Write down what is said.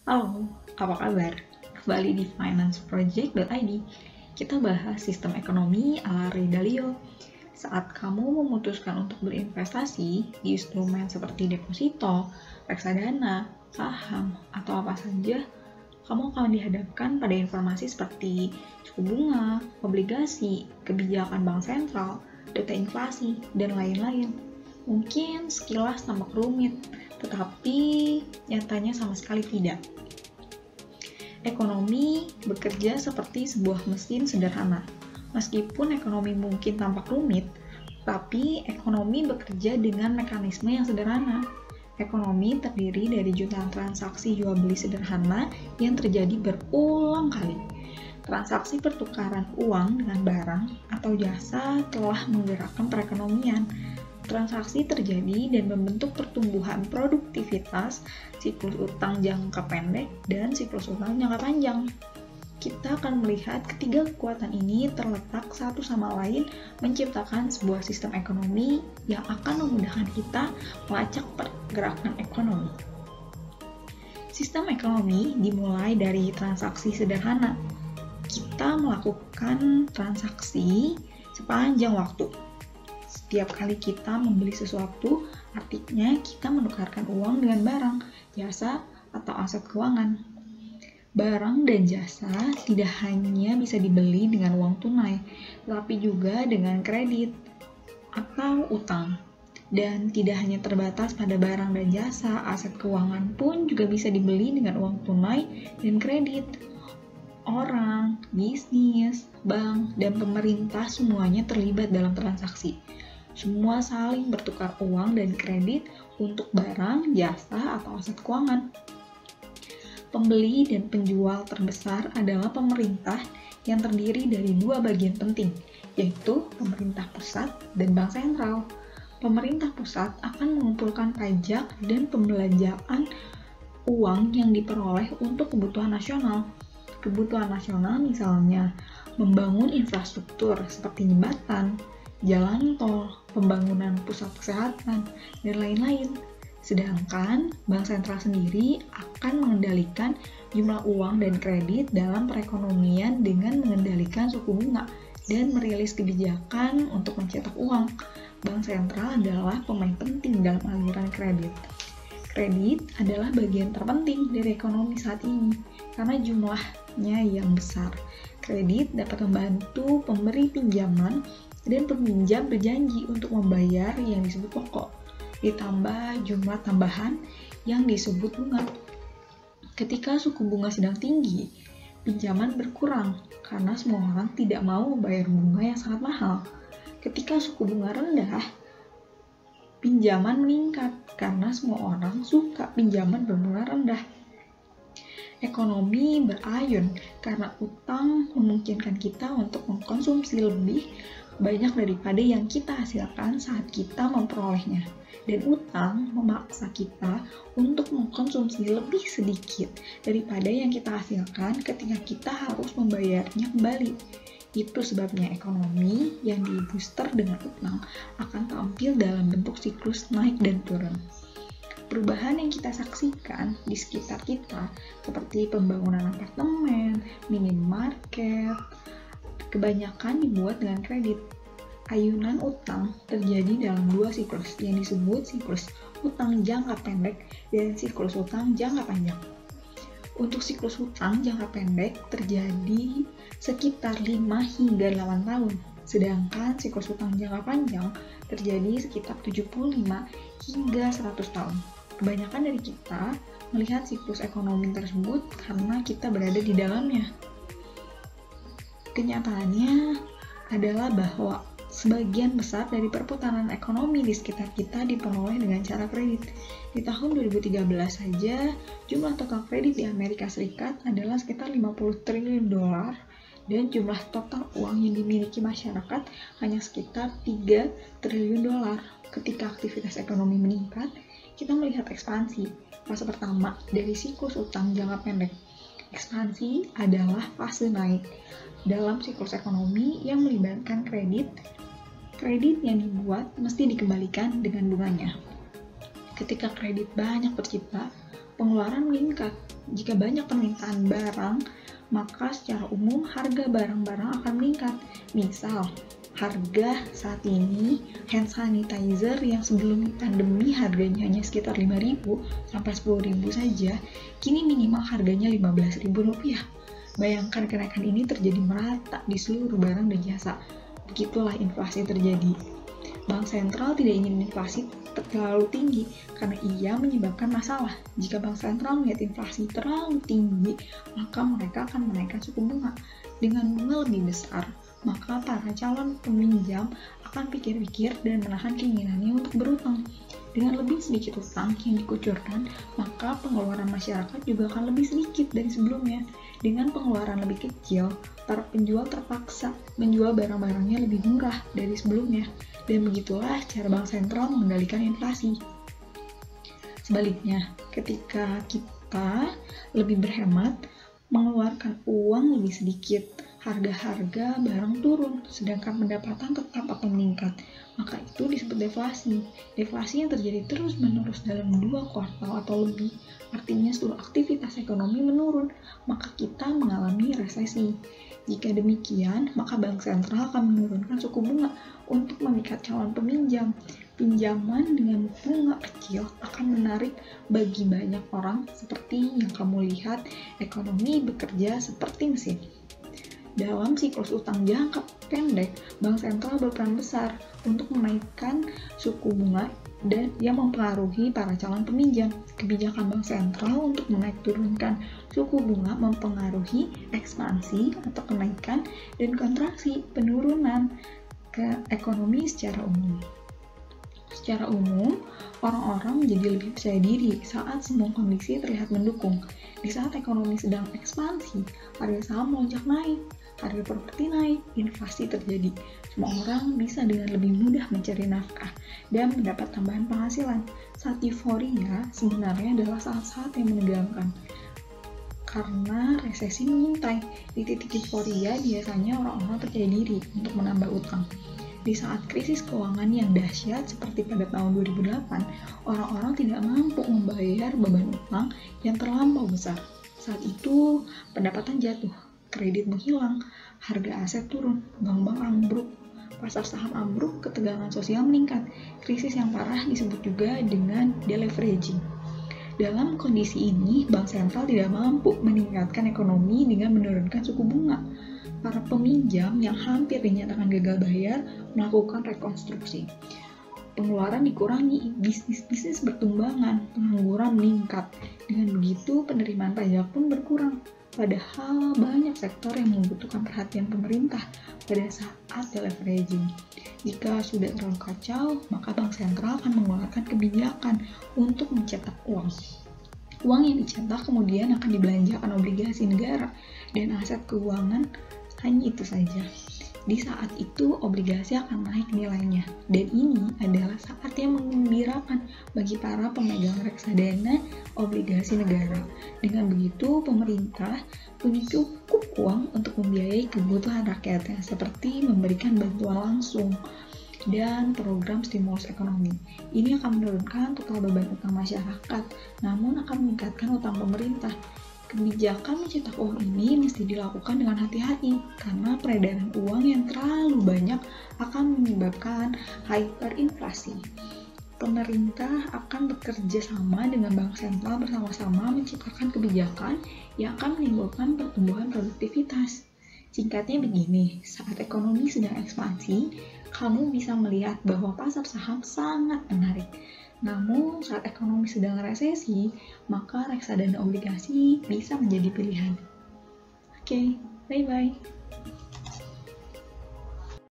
Halo, apa kabar? Kembali di financeproject.id. Kita bahas sistem ekonomi ala Ray Dalio. Saat kamu memutuskan untuk berinvestasi di instrumen seperti deposito, reksadana, saham, atau apa saja, kamu akan dihadapkan pada informasi seperti suku bunga, obligasi, kebijakan bank sentral, data inflasi, dan lain-lain. Mungkin sekilas tampak rumit, tetapi nyatanya sama sekali tidak. Ekonomi bekerja seperti sebuah mesin sederhana. Meskipun ekonomi mungkin tampak rumit, tapi ekonomi bekerja dengan mekanisme yang sederhana. Ekonomi terdiri dari jutaan transaksi jual beli sederhana yang terjadi berulang kali. Transaksi pertukaran uang dengan barang atau jasa telah menggerakkan perekonomian. Transaksi terjadi dan membentuk pertumbuhan produktivitas, siklus utang jangka pendek, dan siklus utang jangka panjang. Kita akan melihat ketiga kekuatan ini terletak satu sama lain menciptakan sebuah sistem ekonomi yang akan memudahkan kita melacak pergerakan ekonomi. Sistem ekonomi dimulai dari transaksi sederhana. Kita melakukan transaksi sepanjang waktu. Setiap kali kita membeli sesuatu, artinya kita menukarkan uang dengan barang, jasa, atau aset keuangan. Barang dan jasa tidak hanya bisa dibeli dengan uang tunai, tapi juga dengan kredit atau utang. Dan tidak hanya terbatas pada barang dan jasa, aset keuangan pun juga bisa dibeli dengan uang tunai dan kredit. Orang, bisnis, bank, dan pemerintah semuanya terlibat dalam transaksi. Semua saling bertukar uang dan kredit untuk barang, jasa, atau aset keuangan. Pembeli dan penjual terbesar adalah pemerintah yang terdiri dari dua bagian penting, yaitu pemerintah pusat dan bank sentral. Pemerintah pusat akan mengumpulkan pajak dan pembelanjaan uang yang diperoleh untuk kebutuhan nasional. Kebutuhan nasional misalnya membangun infrastruktur seperti jembatan, jalan tol, pembangunan pusat kesehatan, dan lain-lain. Sedangkan bank sentral sendiri akan mengendalikan jumlah uang dan kredit dalam perekonomian dengan mengendalikan suku bunga dan merilis kebijakan untuk mencetak uang. Bank sentral adalah pemain penting dalam aliran kredit. Kredit adalah bagian terpenting dari ekonomi saat ini karena jumlahnya yang besar. Kredit dapat membantu pemberi pinjaman dan peminjam berjanji untuk membayar yang disebut pokok, ditambah jumlah tambahan yang disebut bunga. Ketika suku bunga sedang tinggi, pinjaman berkurang karena semua orang tidak mau membayar bunga yang sangat mahal. Ketika suku bunga rendah, pinjaman meningkat karena semua orang suka pinjaman berbunga rendah. Ekonomi berayun karena utang memungkinkan kita untuk mengkonsumsi lebih banyak daripada yang kita hasilkan saat kita memperolehnya. Dan utang memaksa kita untuk mengkonsumsi lebih sedikit daripada yang kita hasilkan ketika kita harus membayarnya kembali. Itu sebabnya ekonomi yang di-booster dengan utang akan tampil dalam bentuk siklus naik dan turun. Perubahan yang kita saksikan di sekitar kita, seperti pembangunan apartemen, minimarket, kebanyakan dibuat dengan kredit. Ayunan utang terjadi dalam dua siklus yang disebut siklus utang jangka pendek dan siklus utang jangka panjang. Untuk siklus utang jangka pendek terjadi sekitar 5 hingga 8 tahun, sedangkan siklus utang jangka panjang terjadi sekitar 75 hingga 100 tahun. Kebanyakan dari kita melihat siklus ekonomi tersebut karena kita berada di dalamnya. Kenyataannya adalah bahwa sebagian besar dari perputaran ekonomi di sekitar kita diperoleh dengan cara kredit. Di tahun 2013 saja, jumlah total kredit di Amerika Serikat adalah sekitar 50 triliun dolar dan jumlah total uang yang dimiliki masyarakat hanya sekitar 3 triliun dolar. Ketika aktivitas ekonomi meningkat, kita melihat ekspansi, fase pertama dari siklus utang jangka pendek. Ekspansi adalah fase naik dalam siklus ekonomi yang melibatkan kredit. Kredit yang dibuat mesti dikembalikan dengan bunganya. Ketika kredit banyak tercipta, pengeluaran meningkat Jika banyak permintaan barang, maka secara umum harga barang-barang akan meningkat. Misal, harga saat ini hand sanitizer yang sebelum pandemi harganya hanya sekitar 5.000 sampai 10.000 saja, kini minimal harganya Rp15.000. Bayangkan kenaikan ini terjadi merata di seluruh barang dan jasa. Begitulah inflasi terjadi. Bank sentral tidak ingin inflasi terlalu tinggi karena ia menyebabkan masalah. Jika bank sentral melihat inflasi terlalu tinggi, maka mereka akan menaikkan suku bunga. Dengan bunga lebih besar, maka para calon peminjam akan pikir-pikir dan menahan keinginannya untuk berutang. Dengan lebih sedikit utang yang dikucurkan, maka pengeluaran masyarakat juga akan lebih sedikit dari sebelumnya. Dengan pengeluaran lebih kecil, para penjual terpaksa menjual barang-barangnya lebih murah dari sebelumnya. Dan begitulah cara bank sentral mengendalikan inflasi. Sebaliknya, ketika kita lebih berhemat, mengeluarkan uang lebih sedikit, harga-harga barang turun, sedangkan pendapatan tetap akan meningkat. Maka itu disebut deflasi. Deflasi yang terjadi terus-menerus dalam 2 kuartal atau lebih, artinya seluruh aktivitas ekonomi menurun, maka kita mengalami resesi. Jika demikian, maka bank sentral akan menurunkan suku bunga untuk memikat calon peminjam. Pinjaman dengan bunga kecil akan menarik bagi banyak orang, seperti yang kamu lihat, ekonomi bekerja seperti mesin. Dalam siklus utang jangka pendek, bank sentral berperan besar untuk menaikkan suku bunga dan yang mempengaruhi para calon peminjam. Kebijakan bank sentral untuk menaik turunkan suku bunga mempengaruhi ekspansi atau kenaikan dan kontraksi penurunan ke ekonomi secara umum. Secara umum, orang-orang menjadi lebih percaya diri saat semua kondisi terlihat mendukung. Di saat ekonomi sedang ekspansi, harga saham melonjak naik, harga properti naik, inflasi terjadi. Semua orang bisa dengan lebih mudah mencari nafkah dan mendapat tambahan penghasilan. Saat euforia sebenarnya adalah saat-saat yang menegangkan. Karena resesi mengintai, di titik euforia biasanya orang-orang percaya diri untuk menambah utang. Di saat krisis keuangan yang dahsyat seperti pada tahun 2008, orang-orang tidak mampu membayar beban utang yang terlampau besar. Saat itu, pendapatan jatuh, kredit menghilang, harga aset turun, bank-bank ambruk, pasar saham ambruk, ketegangan sosial meningkat. Krisis yang parah disebut juga dengan deleveraging. Dalam kondisi ini, bank sentral tidak mampu meningkatkan ekonomi dengan menurunkan suku bunga. Para peminjam yang hampir dinyatakan gagal bayar melakukan rekonstruksi. Pengeluaran dikurangi, bisnis-bisnis bertumbangan, pengangguran meningkat. Dengan begitu, penerimaan pajak pun berkurang. Padahal banyak sektor yang membutuhkan perhatian pemerintah pada saat deleveraging. Jika sudah terlalu kacau, maka bank sentral akan mengeluarkan kebijakan untuk mencetak uang. Uang yang dicetak kemudian akan dibelanjakan obligasi negara dan aset keuangan. Hanya itu saja. Di saat itu obligasi akan naik nilainya, dan ini adalah saat yang menggembirakan bagi para pemegang reksadana obligasi negara. Dengan begitu, pemerintah punya cukup uang untuk membiayai kebutuhan rakyatnya, seperti memberikan bantuan langsung dan program stimulus ekonomi. Ini akan menurunkan total beban utang masyarakat, namun akan meningkatkan utang pemerintah. Kebijakan mencetak uang ini mesti dilakukan dengan hati-hati karena peredaran uang yang terlalu banyak akan menyebabkan hyperinflasi. Pemerintah akan bekerja sama dengan bank sentral bersama-sama menciptakan kebijakan yang akan menimbulkan pertumbuhan produktivitas. Singkatnya begini, saat ekonomi sedang ekspansi, kamu bisa melihat bahwa pasar saham sangat menarik. Namun, saat ekonomi sedang resesi, maka reksadana obligasi bisa menjadi pilihan. Oke, bye-bye.